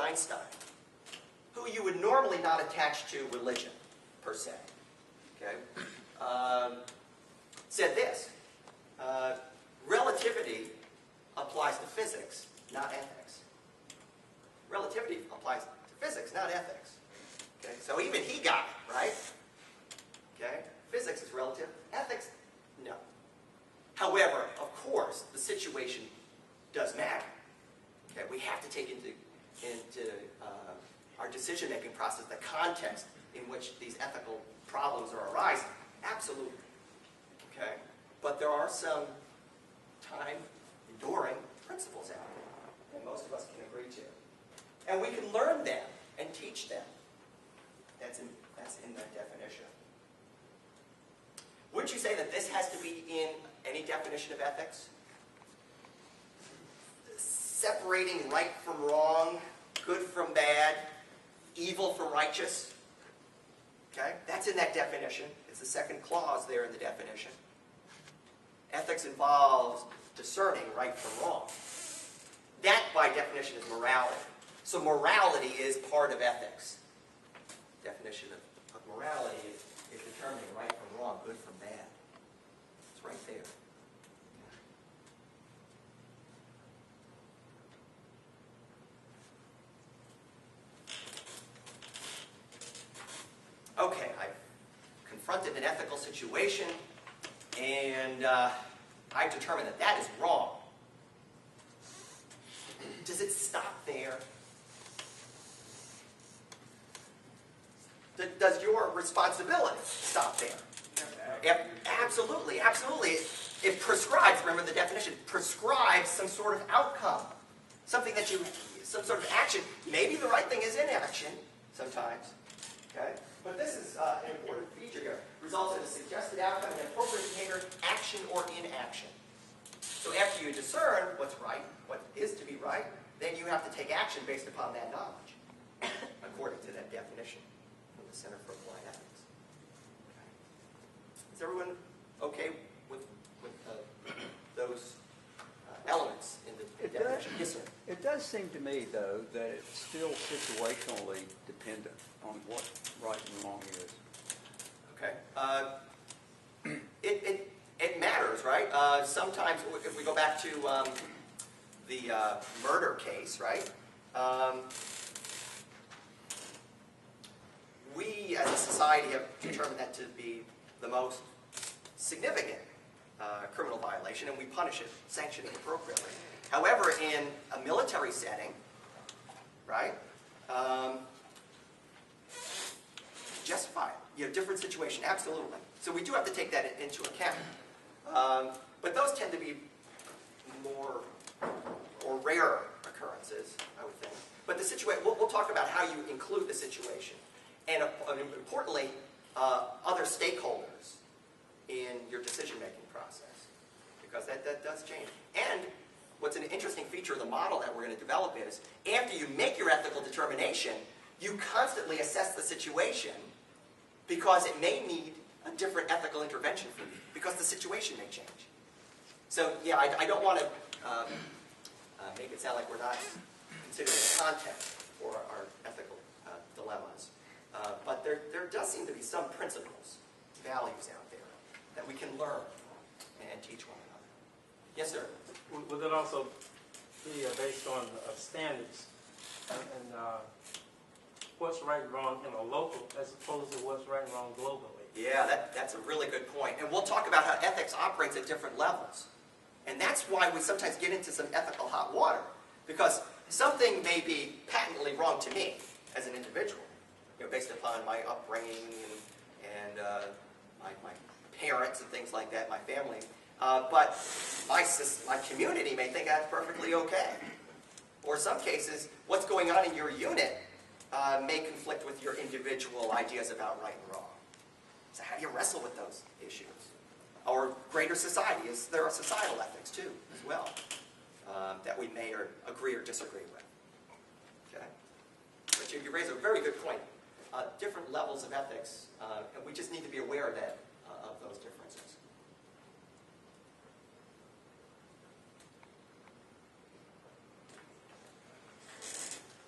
Einstein, who you would normally not attach to religion, per se, okay, said this: relativity applies to physics, not ethics. Relativity applies to physics, not ethics. Okay, so even he got it, right? Okay, physics is relative, ethics, no. However, of course, the situation does matter. Okay, we have to take into our decision-making process the context in which these ethical problems are arising. Absolutely. Okay, but there are some time-enduring principles out there, and most of us can agree to, and we can learn them and teach them. That's in that definition. Would you say that this has to be in any definition of ethics? Separating right from wrong, good from bad, evil from righteous. Okay? That's in that definition. It's the second clause there in the definition. Ethics involves discerning right from wrong. That, by definition, is morality. So morality is part of ethics. Definition of morality is determining right from wrong, good from bad. It's right there. Okay, I've confronted an ethical situation, and I've determined that that is wrong. Does it stop there? Does your responsibility stop there? Absolutely, absolutely. It prescribes, remember the definition, prescribes some sort of outcome. Something that some sort of action. Maybe the right thing is inaction sometimes. Okay? But this is an important feature here. Results in a suggested outcome, an appropriate behavior, action or inaction. So after you discern what's right, what is to be right, then you have to take action based upon that knowledge, according to that definition from the Center for Applied Ethics. Okay. Is everyone okay with those elements in the definition? Yes, sir. It does seem to me, though, that it's still situationally dependent on what right and wrong is. Okay. It matters, right? Sometimes, if we go back to the murder case, right? We, as a society, have determined that to be the most significant criminal violation, and we punish it, sanction it appropriately. However, in a military setting, right, justify it. You have a different situation, absolutely. So we do have to take that into account. But those tend to be more or rarer occurrences, I would think. But the situation, we'll talk about how you include the situation. And importantly, other stakeholders in your decision-making process. Because that does change. And what's an interesting feature of the model that we're going to develop is, after you make your ethical determination, you constantly assess the situation because it may need a different ethical intervention from you, because the situation may change. So, yeah, I don't want to make it sound like we're not considering the context for our ethical dilemmas. But there does seem to be some principles, values out there that we can learn and teach one another. Yes, sir? Would it also be based on standards and what's right and wrong in a local as opposed to what's right and wrong globally? Yeah, that's a really good point. And we'll talk about how ethics operates at different levels. And that's why we sometimes get into some ethical hot water. Because something may be patently wrong to me as an individual, based upon my upbringing and my parents and things like that, my family. But my community may think that's perfectly okay. Or in some cases, what's going on in your unit may conflict with your individual ideas about right and wrong. So how do you wrestle with those issues? Or greater society, there are societal ethics too, as well, that we may agree or disagree with. Okay? But you raise a very good point. Different levels of ethics, and we just need to be aware of that, of those differences.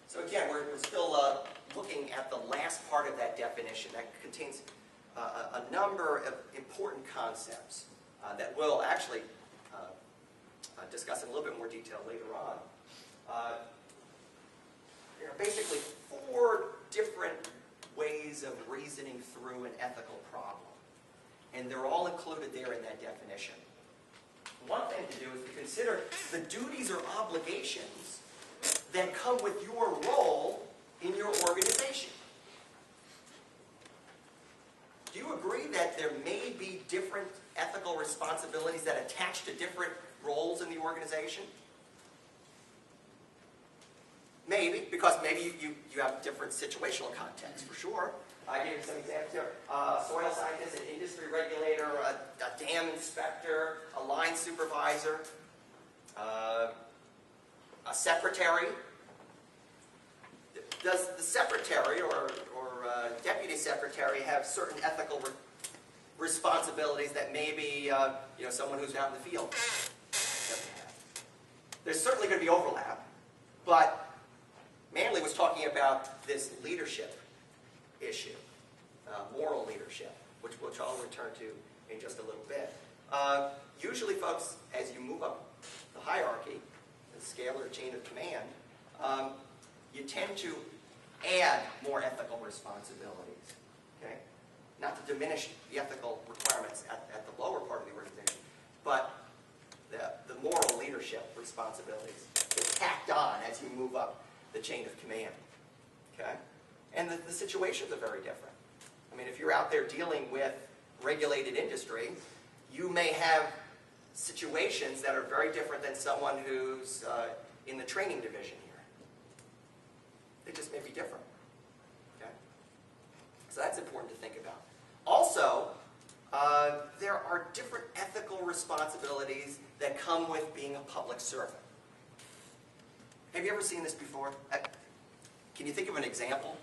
So again, we're still looking at the last part of that definition that contains a number of important concepts that we'll actually discuss in a little bit more detail later on. There are basically 4 different ways of reasoning through an ethical problem, and they're all included there in that definition. One thing to do is to consider the duties or obligations that come with your role in your organization. Do you agree that there may be different ethical responsibilities that attach to different roles in the organization? Maybe, because maybe you have different situational contexts, for sure. I gave you some examples here. Soil scientist, an industry regulator, a dam inspector, a line supervisor, a secretary. Does the secretary or deputy secretary have certain ethical responsibilities that maybe someone who's out in the field doesn't have? There's certainly going to be overlap, but Manley was talking about this leadership issue, moral leadership, which I'll return to in just a little bit. Usually, folks, as you move up the hierarchy, the scale or chain of command, you tend to add more ethical responsibilities. Okay? Not to diminish the ethical requirements at the lower part of the organization, but the moral leadership responsibilities get tacked on as you move up the chain of command. Okay? And the situations are very different. I mean, if you're out there dealing with regulated industry, you may have situations that are very different than someone who's in the training division here. They just may be different. Okay? So that's important to think about. Also, there are different ethical responsibilities that come with being a public servant. Have you ever seen this before? Can you think of an example?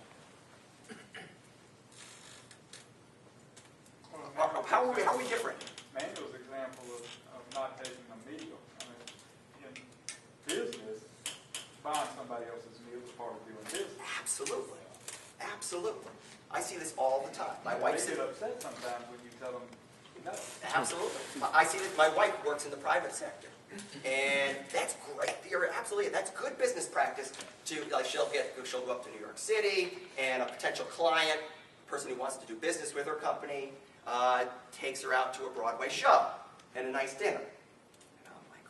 Well, How are we different? Manuel's example of not taking a meal. I mean, in business, buying somebody else's meal is part of doing business. Absolutely. Absolutely. I see this all the time. My wife They said, get upset sometimes when you tell them no. absolutely. I see that my wife works in the private sector. And that's great. You're absolutely, that's good business practice to, like, she'll go up to New York City, and a potential client, person who wants to do business with her company, takes her out to a Broadway show and a nice dinner. And I'm like,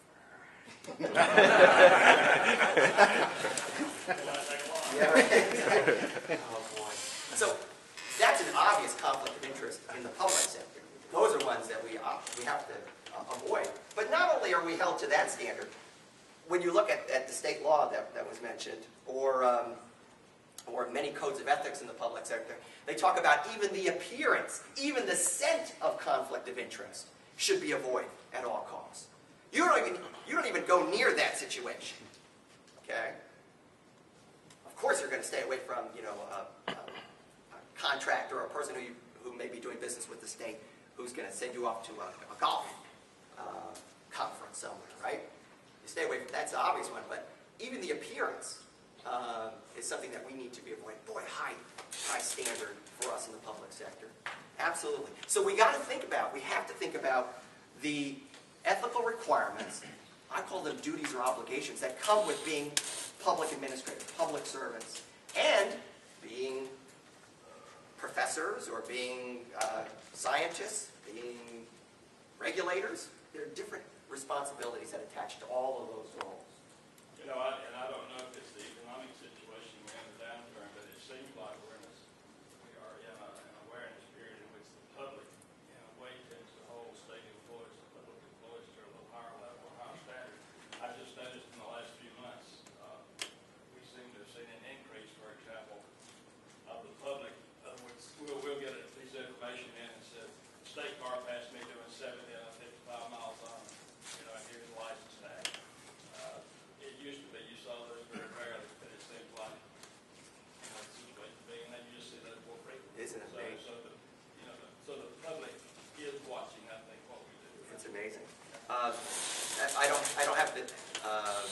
yeah, right. Oh, boy. So that's an obvious conflict of interest in the public sector. Those are ones that we have to avoid. But not only are we held to that standard, when you look at the state law that was mentioned, or many codes of ethics in the public sector, they talk about even the appearance, even the scent of conflict of interest should be avoided at all costs. You don't even go near that situation. Okay? Of course, you're going to stay away from a contractor or a person who may be doing business with the state who's going to send you off to a golf conference somewhere, right? You stay away from that's the obvious one, but even the appearance is something that we need to be avoiding. Boy, high standard for us in the public sector. Absolutely. So we have to think about the ethical requirements, I call them duties or obligations, that come with being public administrators, public servants, and being professors or being scientists, being regulators. There are different responsibilities that attach to all of those roles.